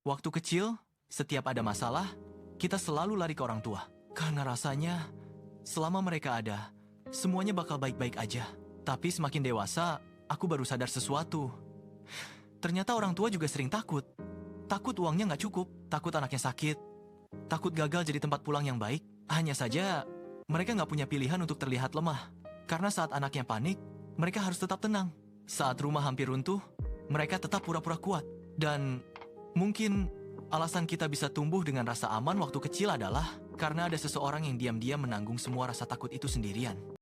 Waktu kecil, setiap ada masalah, kita selalu lari ke orang tua. Karena rasanya, selama mereka ada, semuanya bakal baik-baik aja. Tapi semakin dewasa, aku baru sadar sesuatu. Ternyata orang tua juga sering takut. Takut uangnya nggak cukup, takut anaknya sakit, takut gagal jadi tempat pulang yang baik. Hanya saja, mereka nggak punya pilihan untuk terlihat lemah. Karena saat anaknya panik, mereka harus tetap tenang. Saat rumah hampir runtuh, mereka tetap pura-pura kuat. Dan mungkin alasan kita bisa tumbuh dengan rasa aman waktu kecil adalah karena ada seseorang yang diam-diam menanggung semua rasa takut itu sendirian.